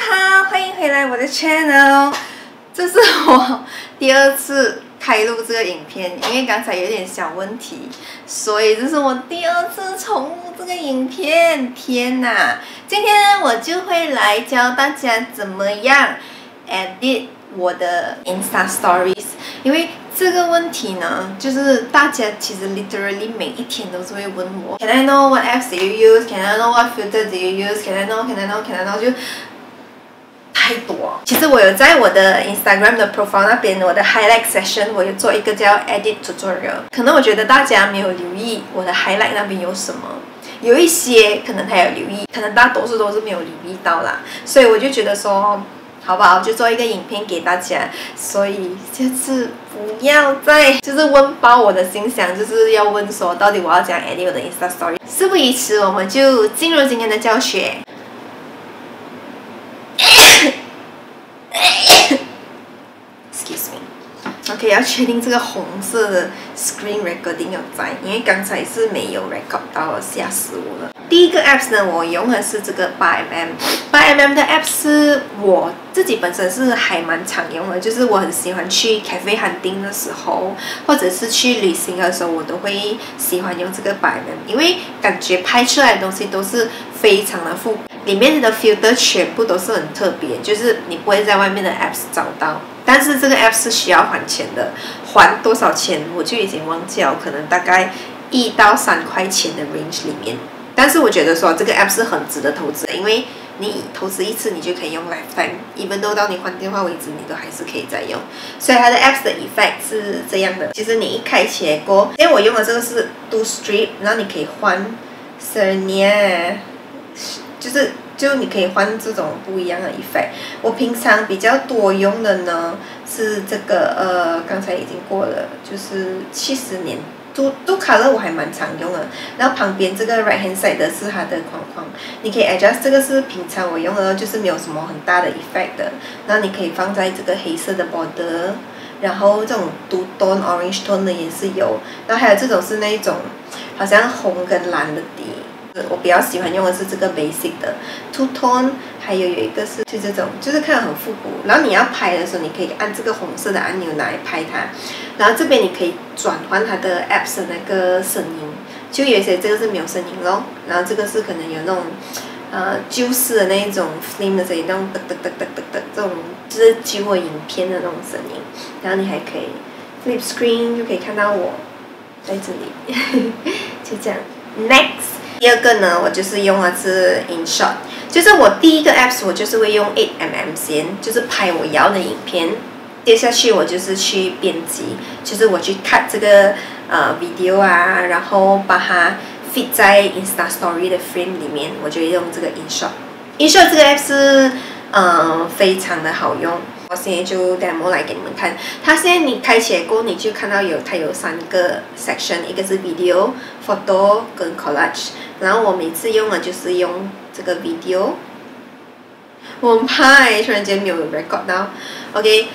家好，欢迎回来我的 channel。这是我第2次开录这个影片，因为刚才有点小问题，所以这是我第2次重录这个影片。天哪！今天呢，我就会来教大家怎么样 edit 我的 Insta Stories， 因为这个问题呢，就是大家其实 literally 每一天都是会问我 ，Can I know what apps do you use? Can I know what filter do you use? Can I know? Can I know? Can I know? 就太多。其实我有在我的 Instagram 的 profile 那边，我的 highlight section 我有做一个叫 edit tutorial。可能我觉得大家没有留意我的 highlight 那边有什么，有一些可能他有留意，可能大多数都是没有留意到啦。所以我就觉得说，好不好，就做一个影片给大家。所以这次不要再就是问爆我的心想，就是要问说到底我要怎样 edit 我的 Insta Story。事不宜迟，我们就进入今天的教学。Excuse me。 OK， 要确定这个红色的 screen recording 要在，因为刚才是没有 record 到，吓死我了。第一个 apps 呢，我用的是这个 8mm。8mm 的 apps 是我自己本身是还蛮常用的，就是我很喜欢去 cafe hunting 的时候，或者是去旅行的时候，我都会喜欢用这个 8mm， 因为感觉拍出来的东西都是非常的复古。里面的 filter 全部都是很特别，就是你不会在外面的 apps 找到。但是这个 app 是需要还钱的，还多少钱我就已经忘记了，可能大概1到3块钱的 range 里面。但是我觉得说这个 app 是很值得投资的，因为你投资一次你就可以用 lifetime，even though 到你换电话为止，你都还是可以再用。所以它的 apps 的 effect 是这样的，其实你一开起来过，因为我用的这个是 Do Strip， 然后你可以换 Serenia。就你可以换这种不一样的 effect。我平常比较多用的呢是这个刚才已经过了，就是70年都卡勒我还蛮常用的。然后旁边这个 right hand side 的是它的框框，你可以 adjust， 这个是平常我用的，就是没有什么很大的 effect 的。然后你可以放在这个黑色的 border， 然后这种 blue tone orange tone 的也是有，然后还有这种是那一种好像红跟蓝的底。我比较喜欢用的是这个 basic 的 two tone， 还有一个是就这种，就是看着很复古。然后你要拍的时候，你可以按这个红色的按钮来拍它。然后这边你可以转换它的 apps 的那个声音，就有些这个是没有声音咯，然后这个是可能有那种旧式的那一种 film 的声音，那种嘚嘚嘚嘚嘚嘚这种就是旧的影片的那种声音。然后你还可以 flip screen， 就可以看到我在这里，就这样。Next。第二个呢，我就是用的是 InShot， 就是我第一个 apps 我就是会用 8mm 先，就是拍我要的影片。接下去我就是去编辑，就是我去 cut 这个video 啊，然后把它 fit 在 Insta Story 的 frame 里面，我就用这个 InShot。InShot 这个 app 是非常的好用。我现在就 demo 来给你们看。它现在你开起来过后，你就看到它有3个 section， 一个是 video、photo 跟 collage。然后我每次用的就是用这个 video。我很怕突然间没有 record 到。OK，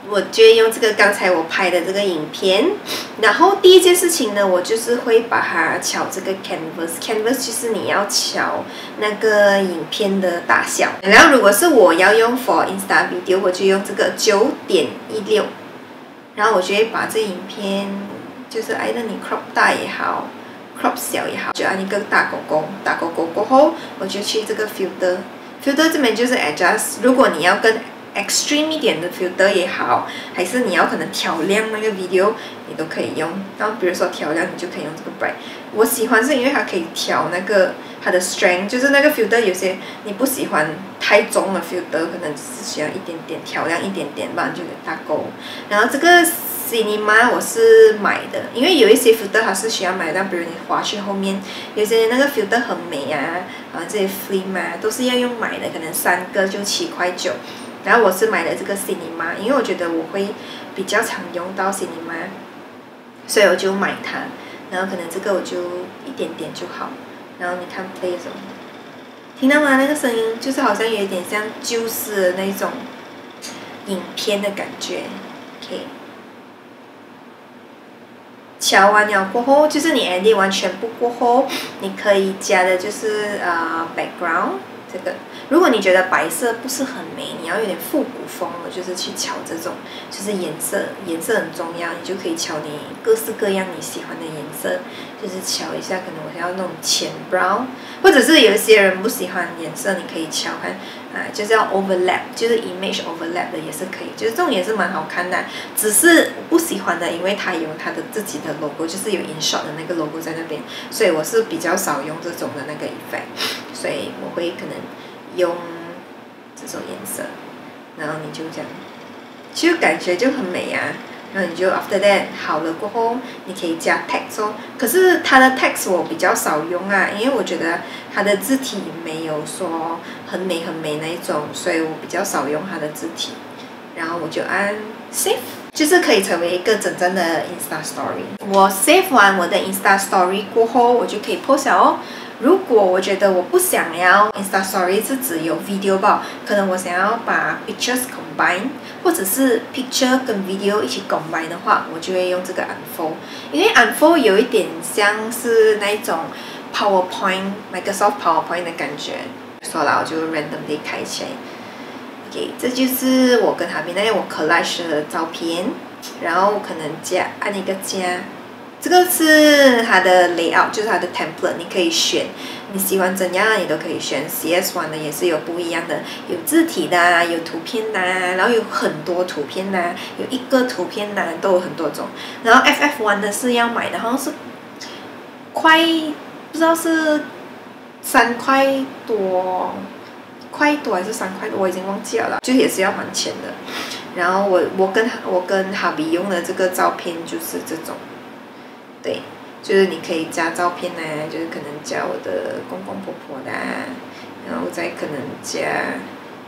我就会用这个刚才我拍的这个影片。然后第一件事情呢，我就是会把它调这个 canvas 就是你要调那个影片的大小。然后如果是我要用 for Insta video， 我就用这个 9.16， 然后我就会把这影片就是either你 crop 大也好，crop 小也好，就按一个大勾勾过后，我就去这个 filter 这边就是 adjust， 如果你要跟 extreme 一点的 filter 也好，还是你要可能调亮那个 video， 你都可以用。然后比如说调亮，你就可以用这个 bright。我喜欢是因为它可以调那个它的 strength， 就是那个 filter 有些你不喜欢太重的 filter， 可能只是需要一点点调亮一点点吧，就给大勾。然后这个 Cinema 我是买的，因为有一些 filter 它是需要买的，比如你滑去后面，有些那个 filter 很美啊，这些 film 啊都是要用买的，可能3个就7.9块。然后我是买了这个 Cinema， 因为我觉得我会比较常用到 Cinema， 所以我就买它。然后可能这个我就一点点就好。然后你看 play 什么，听到吗？那个声音就是好像有一点像旧式的那种影片的感觉。OK。调完了过后，就是你 edit 完全部过后，你可以加的就是background 这个，如果你觉得白色不是很美，你要有点复古风的，就是去敲这种，就是颜色很重要，你就可以敲你各式各样你喜欢的颜色，就是敲一下，可能我想要那种浅 brown， 或者是有一些人不喜欢颜色，你可以敲看就是要 overlap， 就是 image overlap 的也是可以，就是这种也是蛮好看的。只是不喜欢的，因为它有它的自己的 logo， 就是有 InShot 的那个 logo 在那边，所以我是比较少用这种的那个 effect， 所以我会可能用这种颜色，然后你就这样，其实感觉就很美啊。然后你就 after that 好了过后，你可以加 text 哦。可是它的 text 我比较少用啊，因为我觉得它的字体没有说很美那一种，所以我比较少用它的字体。然后我就按 save， 就是可以成为一个真正的 Insta Story。我 save 完我的 Insta Story 过后，我就可以 post 哦。如果我觉得我不想要 Insta Story 是只有 video 吧，可能我想要把 pictures combine， 或者是 picture 跟 video 一起 combine 的话，我就会用这个 unfold， 因为 unfold 有一点像是那一种 Microsoft PowerPoint 的感觉。说了，我就 randomly 开起来。OK， 这就是我跟他们那我 collage 的照片，然后可能按一个加。这个是它的 layout， 就是它的 template， 你可以选你喜欢怎样，你都可以选。CS1 的也是有不一样的，有字体的，有图片的，然后有很多图片的，有一个图片的，都有很多种。然后 FF1 的是要买的，好像是不知道是3块多还是3块多，我已经忘记了，就也是要还钱的。然后我跟哈比用的这个照片就是这种。对，就是你可以加照片呢，就是可能加我的公公婆婆的，然后再可能加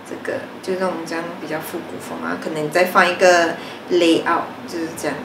这个，就那种这样比较复古风啊，可能再放一个 layout， 就是这样，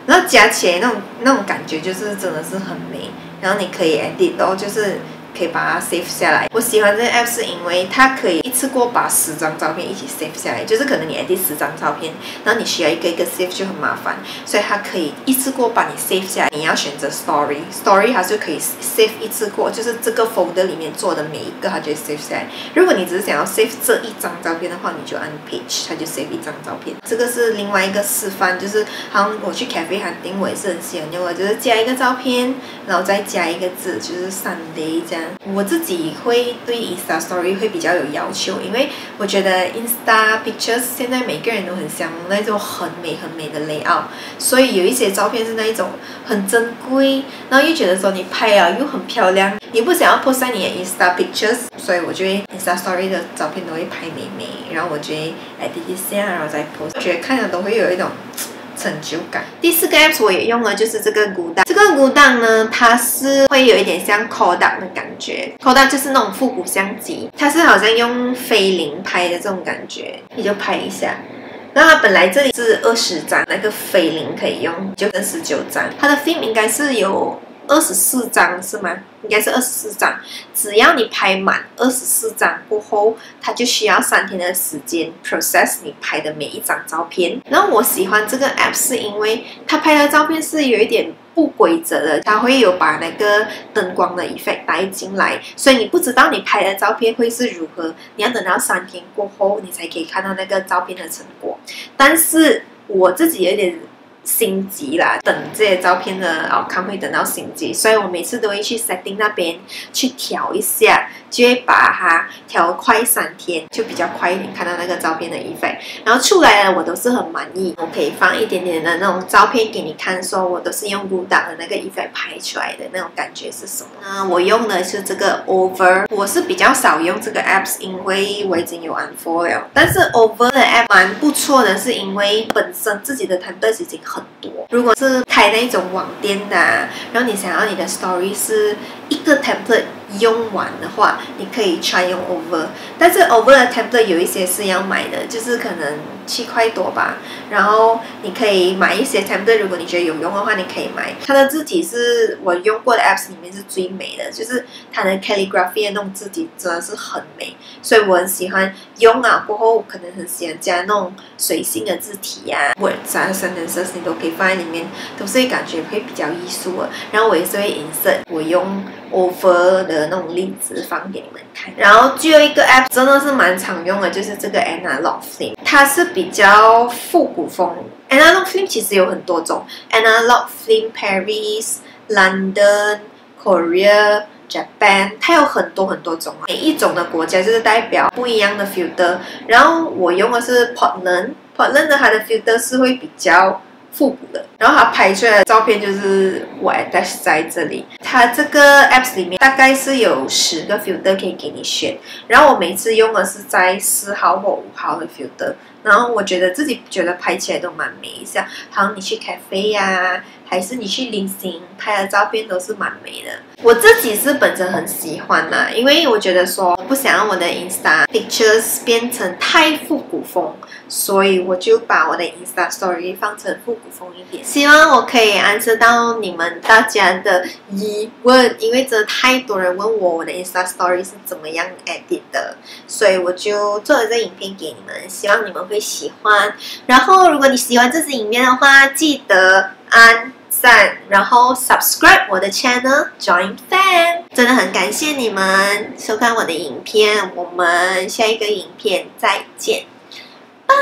然后加起来那种感觉就是真的是很美，然后你可以 edit 哦，就是可以把它 save 下来。我喜欢这个 app 是因为它可以一次过把10张照片一起 save 下来，就是可能你 edit 10张照片，然后你需要一个一个 save 就很麻烦，所以它可以一次过把你 save 下来。你要选择 story 它就可以 save 一次过，就是这个 folder 里面做的每一个它就会 save 下来。如果你只是想要 save 这一张照片的话，你就按 page， 它就 save 一张照片。这个是另外一个示范，就是好像我去 cafe 喊订，我也是很喜欢用的，就是加一个照片，然后再加一个字，就是 Sunday 这样。我自己会对 Insta Story 会比较有要求，因为我觉得 Insta Pictures 现在每个人都很想那种很美的 layout， 所以有一些照片是那一种很珍贵，然后又觉得说你拍啊又很漂亮，你不想要 post 在你的 Insta Pictures， 所以我就会 Insta Story 的照片都会拍美，然后我就会 edit 一下，然后再 post， 我觉得看了都会有一种成就感。第4个 apps 我也用了，就是这个Gudang。这个Gudang呢，它是会有一点像 Kodak 的感觉。Kodak 就是那种复古相机，它是好像用菲林拍的这种感觉，你就拍一下。那它本来这里是20张，那个菲林可以用，就跟19张。它的 film 应该是有24张是吗？应该是24张。只要你拍满24张过后，它就需要3天的时间 process 你拍的每一张照片。然后我喜欢这个 app 是因为它拍的照片是有一点不规则的，它会有把那个灯光的 effect 带进来，所以你不知道你拍的照片会是如何，你要等到3天过后，你才可以看到那个照片的成果。但是我自己有点心急啦，等这些照片的outcome会等到心急，所以我每次都会去 setting 那边去调一下，就会把它调快3天，就比较快一点看到那个照片的 effect， 然后出来了我都是很满意。我可以放一点点的那种照片给你看，说我都是用Gudang的那个 effect 拍出来的那种感觉是什么。我用的是这个 Over， 我是比较少用这个 apps， 因为我已经有 unfollow 了。但是 Over 的 app 蛮不错的，是因为本身自己的 template 已经很多。如果是开那种网店的然后你想要你的 story 是一个 template 用完的话，你可以 try 用 Over， 但是 Over 的 template 有一些是要买的，就是可能7块多吧。然后你可以买一些 template， 如果你觉得有用的话，你可以买。它的字体是我用过的 apps 里面是最美的，就是它的 calligraphy 的那种字体真的是很美，所以我很喜欢用啊。过后可能很喜欢加那种水性的字体啊 ，words 啊 sentences 你都可以放在里面，都是会感觉会比较艺术的。然后我也是会 insert 我用 over 的那种例子放给你们看。然后最后一个 app 真的是蛮常用的，就是这个 Analog Flame， 它是比较复古风。Analog Flame 其实有很多种 ，Analog Flame Paris、London、Korea、Japan， 它有很多种，每一种的国家就是代表不一样的 filter。然后我用的是 Portland 的它的 filter 是会比较复古的，然后它拍出来的照片就是我 attach 在这里。它这个 apps 里面大概是有10个 filter 可以给你选，然后我每次用的是在4号或5号的 filter， 然后我觉得自己拍起来都蛮美一下，好像你去 cafe 呀，还是你去旅行拍的照片都是蛮美的。我自己是本身很喜欢啦，因为我觉得说我不想让我的 Insta pictures 变成太复古风，所以我就把我的 Insta Story 放成复古风一点。希望我可以answer到你们大家的疑问，因为真的太多人问我的 Insta Story 是怎么样 edit 的，所以我就做了这影片给你们，希望你们会喜欢。然后如果你喜欢这支影片的话，记得按赞，然后 subscribe 我的 channel Join Fan。 真的很感谢你们收看我的影片，我们下一个影片再见，拜。